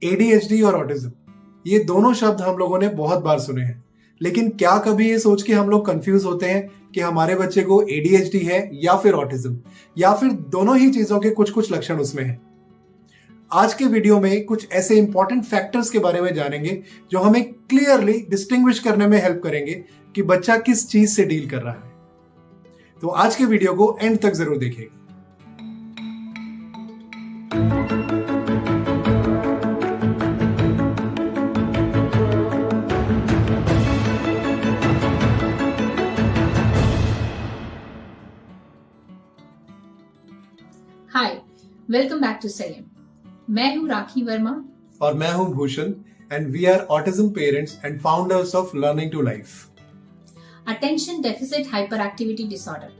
ADHD और autism, ये दोनों शब्द हम लोगों ने बहुत बार सुने हैं, लेकिन क्या कभी ये सोच के हम लोग कंफ्यूज होते हैं कि हमारे बच्चे को ADHD है या फिर ऑटिज्म, या फिर दोनों ही चीजों के कुछ कुछ लक्षण उसमें हैं? आज के वीडियो में कुछ ऐसे इंपॉर्टेंट फैक्टर्स के बारे में जानेंगे जो हमें क्लियरली डिस्टिंग्विश करने में हेल्प करेंगे कि बच्चा किस चीज से डील कर रहा है। तो आज के वीडियो को एंड तक जरूर देखिएगा। हाय, वेलकम बैक टू सयम। मैं हूं राखी वर्मा और मैं हूं Bhushan and we are autism parents and founders of learning to life. Attention deficit hyperactivity disorder,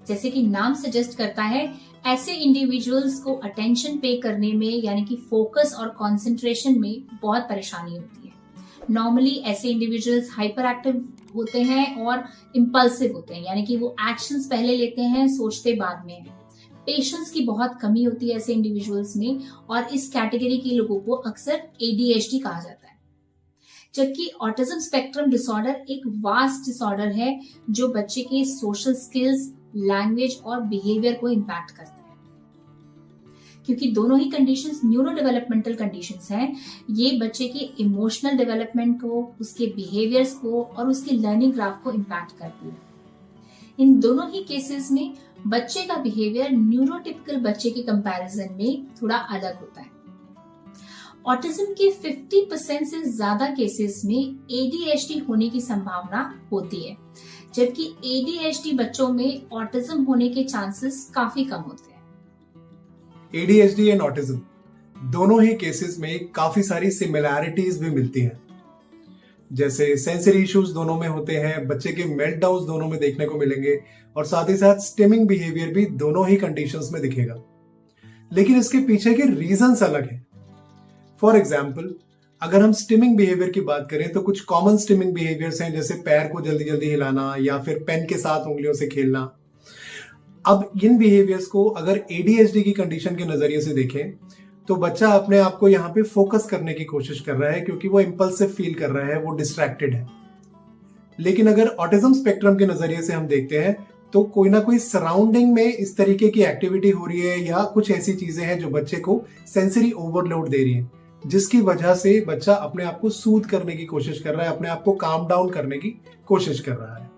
जैसे कि नाम सजेस्ट करता है, ऐसे इंडिविजुअल्स को अटेंशन पे करने में यानी कि फोकस और कंसंट्रेशन में बहुत परेशानी होती है। नॉर्मली ऐसे इंडिविजुअल्स हाइपर एक्टिव होते हैं और इम्पल्सिव होते हैं, यानी कि वो एक्शंस पहले लेते हैं, सोचते बाद में हैं। पेशेंस की बहुत कमी होती है ऐसे इंडिविजुअल्स में और इस कैटेगरी के लोगों को अक्सर ADHD कहा जाता है। जबकि ऑटिज्म स्पेक्ट्रम डिसऑर्डर एक वास्ट डिसऑर्डर है जो बच्चे के सोशल स्किल्स, लैंग्वेज और बिहेवियर को इम्पैक्ट करता है। क्योंकि दोनों ही कंडीशंस न्यूरो डेवलपमेंटल कंडीशंस हैं, ये बच्चे के इमोशनल डेवलपमेंट को, उसके बिहेवियर्स को और उसके लर्निंग ग्राफ को इम्पैक्ट करती है। इन दोनों ही केसेस में बच्चे का बिहेवियर न्यूरोटिपिकल बच्चे के कंपैरिजन में थोड़ा अलग होता है। ऑटिज्म के 50% से ज्यादा केसेस में ADHD होने की संभावना होती है, जबकि ADHD बच्चों में ऑटिज्म होने के चांसेस काफी कम होते हैं। ADHD एंड ऑटिज्म दोनों ही केसेस में काफी सारी सिमिलैरिटीज भी मिलती हैं, जैसे सेंसरी इश्यूज दोनों में होते हैं, बच्चे के मेल्टडाउन्स दोनों में देखने को मिलेंगे और साथ ही साथ स्टिमिंग बिहेवियर भी दोनों ही कंडीशंस में दिखेगा। लेकिन इसके पीछे के रीजंस अलग हैं। फॉर एग्जांपल, अगर हम स्टिमिंग बिहेवियर की बात करें तो कुछ कॉमन स्टिमिंग बिहेवियर्स हैं, जैसे पैर को जल्दी जल्दी हिलाना या फिर पेन के साथ उंगलियों से खेलना। अब इन बिहेवियर्स को अगर ADHD की कंडीशन के नजरिए से देखें तो बच्चा अपने आप को यहाँ पे फोकस करने की कोशिश कर रहा है क्योंकि वो इंपल्सिव फील कर रहा है, वो डिस्ट्रैक्टेड है। लेकिन अगर ऑटिज्म स्पेक्ट्रम के नजरिए से हम देखते हैं तो कोई ना कोई सराउंडिंग में इस तरीके की एक्टिविटी हो रही है या कुछ ऐसी चीजें हैं जो बच्चे को सेंसरी ओवरलोड दे रही है, जिसकी वजह से बच्चा अपने आप को सूद करने की कोशिश कर रहा है, अपने आप को काम डाउन करने की कोशिश कर रहा है।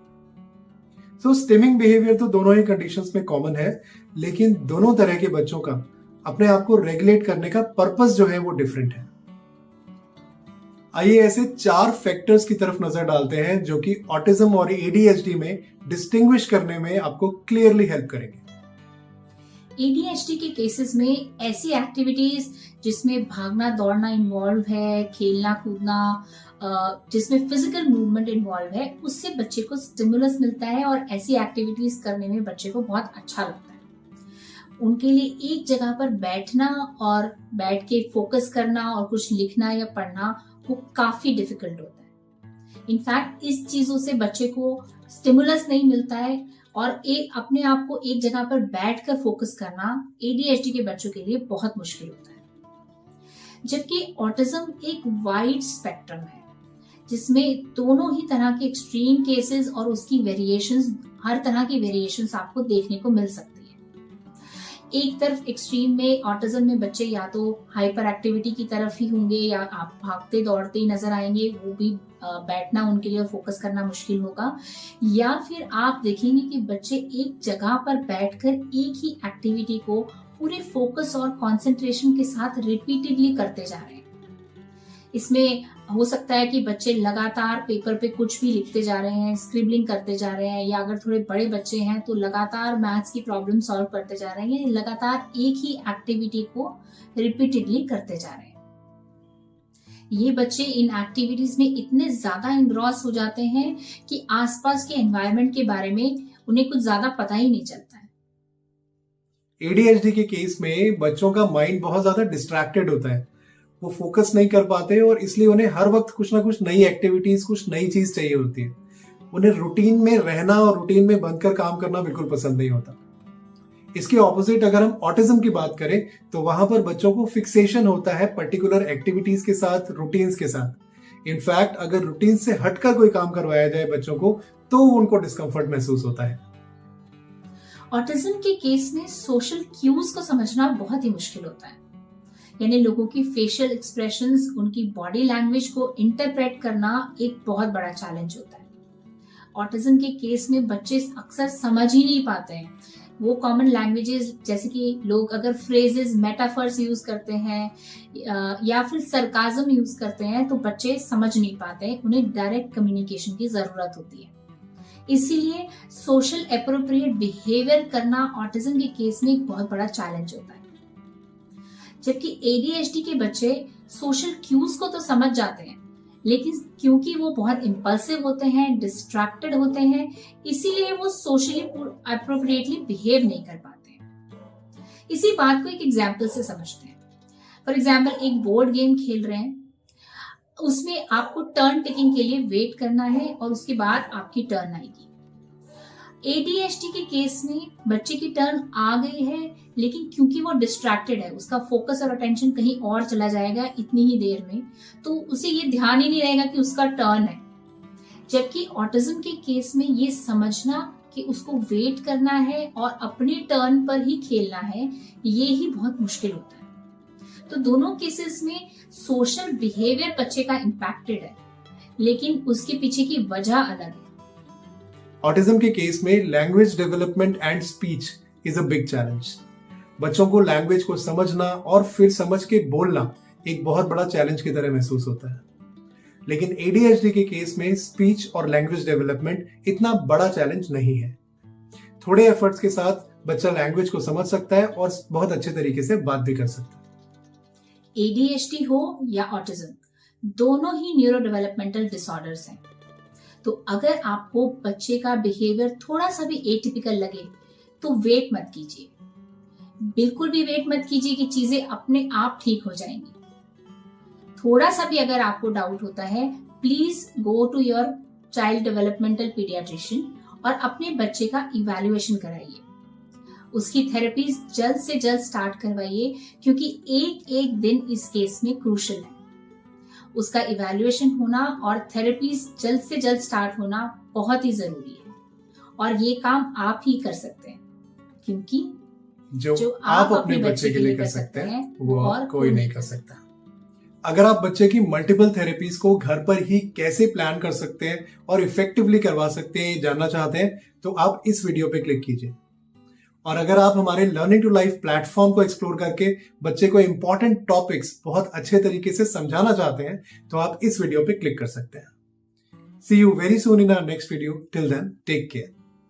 सो स्टिमिंग बिहेवियर तो दोनों ही कंडीशंस में कॉमन है, लेकिन दोनों तरह के बच्चों का अपने आप को रेगुलेट करने का पर्पस जो है वो डिफरेंट है। आइए ऐसे 4 फैक्टर्स की तरफ नजर डालते हैं जो कि ऑटिज्म और ADHD में डिस्टिंग्विश करने में आपको क्लियरली हेल्प करेंगे। ADHD के केसेस में ऐसी एक्टिविटीज जिसमें भागना दौड़ना इन्वॉल्व है, खेलना कूदना, जिसमें फिजिकल मूवमेंट इन्वॉल्व है, उससे बच्चे को स्टिमुलस मिलता है और ऐसी एक्टिविटीज करने में बच्चे को बहुत अच्छा लगता है। उनके लिए एक जगह पर बैठना और बैठ के फोकस करना और कुछ लिखना या पढ़ना वो काफी डिफिकल्ट होता है। इनफैक्ट इस चीजों से बच्चे को स्टिमुलस नहीं मिलता है और अपने आप को एक जगह पर बैठकर फोकस करना ADHD के बच्चों के लिए बहुत मुश्किल होता है। जबकि ऑटिज्म एक वाइड स्पेक्ट्रम है जिसमें दोनों ही तरह के एक्सट्रीम केसेस और उसकी वेरिएशंस, हर तरह की वेरिएशंस आपको देखने को मिल सकती है। एक तरफ एक्सट्रीम में ऑटिज्म में बच्चे या तो हाइपर एक्टिविटी की तरफ ही होंगे या आप भागते दौड़ते ही नजर आएंगे, वो भी बैठना उनके लिए और फोकस करना मुश्किल होगा। या फिर आप देखेंगे कि बच्चे एक जगह पर बैठकर एक ही एक्टिविटी को पूरे फोकस और कंसंट्रेशन के साथ रिपीटेडली करते जा रहे हैं। इसमें हो सकता है कि बच्चे लगातार पेपर पे कुछ भी लिखते जा रहे हैं, स्क्रिबलिंग करते जा रहे हैं, या अगर थोड़े बड़े बच्चे हैं तो लगातार मैथ्स की प्रॉब्लम सॉल्व करते जा रहे हैं, लगातार एक ही एक्टिविटी को रिपीटेडली करते जा रहे हैं। ये बच्चे इन एक्टिविटीज में इतने ज्यादा इनग्रॉस हो जाते हैं कि आसपास के एनवायरनमेंट के बारे में उन्हें कुछ ज्यादा पता ही नहीं चलता है। ADHD के केस में बच्चों का माइंड बहुत ज्यादा डिस्ट्रैक्टेड होता है, वो फोकस नहीं कर पाते और इसलिए उन्हें हर वक्त कुछ ना कुछ नई एक्टिविटीज, कुछ नई चीज चाहिए होती है। उन्हें रूटीन में रहना और रूटीन में बंद कर काम करना बिल्कुल पसंद नहीं होता। इसके ऑपोजिट अगर हम ऑटिज्म की बात करें तो वहां पर बच्चों को फिक्सेशन होता है पर्टिकुलर एक्टिविटीज के साथ, रूटीन्स के साथ। इनफैक्ट अगर रूटीन से हटकर कोई काम करवाया जाए बच्चों को तो उनको डिस्कम्फर्ट महसूस होता है। ऑटिज्म के केस में सोशल क्यूज को समझना बहुत ही मुश्किल होता है, यानी लोगों की फेशियल एक्सप्रेशंस, उनकी बॉडी लैंग्वेज को इंटरप्रेट करना एक बहुत बड़ा चैलेंज होता है। ऑटिज्म के केस में बच्चे अक्सर समझ ही नहीं पाते हैं वो कॉमन लैंग्वेजेस, जैसे कि लोग अगर फ्रेजेस, मेटाफर्स यूज करते हैं या फिर सरकाजम यूज करते हैं तो बच्चे समझ नहीं पाते, उन्हें डायरेक्ट कम्युनिकेशन की जरूरत होती है। इसीलिए सोशल एप्रोप्रिएट बिहेवियर करना ऑटिज्म के केस में एक बहुत बड़ा चैलेंज होता है। जबकि एडीएचडी के बच्चे सोशल क्यूज को तो समझ जाते हैं, लेकिन क्योंकि वो बहुत इम्पल्सिव होते हैं, डिस्ट्रैक्टेड होते हैं, इसीलिए वो सोशली एप्रोप्रिएटली बिहेव नहीं कर पाते हैं। इसी बात को एक एग्जाम्पल से समझते हैं। फॉर एग्जाम्पल, एक बोर्ड गेम खेल रहे हैं, उसमें आपको टर्न टेकिंग के लिए वेट करना है और उसके बाद आपकी टर्न आएगी। एडीएचडी के केस में बच्चे की टर्न आ गई है, लेकिन क्योंकि वो डिस्ट्रैक्टेड है, उसका फोकस और अटेंशन कहीं और चला जाएगा इतनी ही देर में, तो उसे ये ध्यान ही नहीं रहेगा कि उसका टर्न है। जबकि ऑटिज्म के केस में ये समझना कि उसको वेट करना है और अपने टर्न पर ही खेलना है, ये ही बहुत मुश्किल होता है। तो दोनों केसेस में सोशल बिहेवियर बच्चे का इम्पैक्टेड है, लेकिन उसके पीछे की वजह अलग है। ऑटिज्म के केस में language development and speech is a big challenge. बच्चों को लैंग्वेज को समझना और फिर समझ के बोलना एक बहुत बड़ा चैलेंज की तरह महसूस होता है। लेकिन एडीएचडी के केस में स्पीच और लैंग्वेज डेवलपमेंट इतना बड़ा चैलेंज नहीं है। थोड़े एफर्ट्स के साथ बच्चा लैंग्वेज को समझ सकता है और बहुत अच्छे तरीके से बात भी कर सकता है। एडीएचडी हो या ऑटिज्म, दोनों ही न्यूरो डेवलपमेंटल डिसऑर्डर्स हैं। तो अगर आपको बच्चे का बिहेवियर थोड़ा सा भी एटिपिकल लगे तो वेट मत कीजिए, बिल्कुल भी वेट मत कीजिए कि चीजें अपने आप ठीक हो जाएंगी। थोड़ा सा भी अगर आपको डाउट होता है, please go to your child developmental paediatrician और अपने बच्चे का इवैल्यूएशन कराइए। उसकी थेरेपीज जल्द से जल्द स्टार्ट करवाइए, क्योंकि एक एक दिन इस केस में क्रूशल है। उसका इवैल्यूएशन होना और थेरेपीज जल्द से जल्द स्टार्ट होना बहुत ही जरूरी है, और ये काम आप ही कर सकते हैं, क्योंकि जो आप अपने बच्चे के लिए कर सकते हैं वो और कोई नहीं कर सकता। अगर आप बच्चे की मल्टीपल थेरेपीज को घर पर ही कैसे प्लान कर सकते हैं और इफेक्टिवली करवा सकते हैं, ये जानना चाहते हैं तो आप इस वीडियो पे क्लिक कीजिए। और अगर आप हमारे लर्निंग टू लाइफ प्लेटफॉर्म को एक्सप्लोर करके बच्चे को इंपॉर्टेंट टॉपिक्स बहुत अच्छे तरीके से समझाना चाहते हैं तो आप इस वीडियो पे क्लिक कर सकते हैं। See you very soon in our next video. Till then, take care.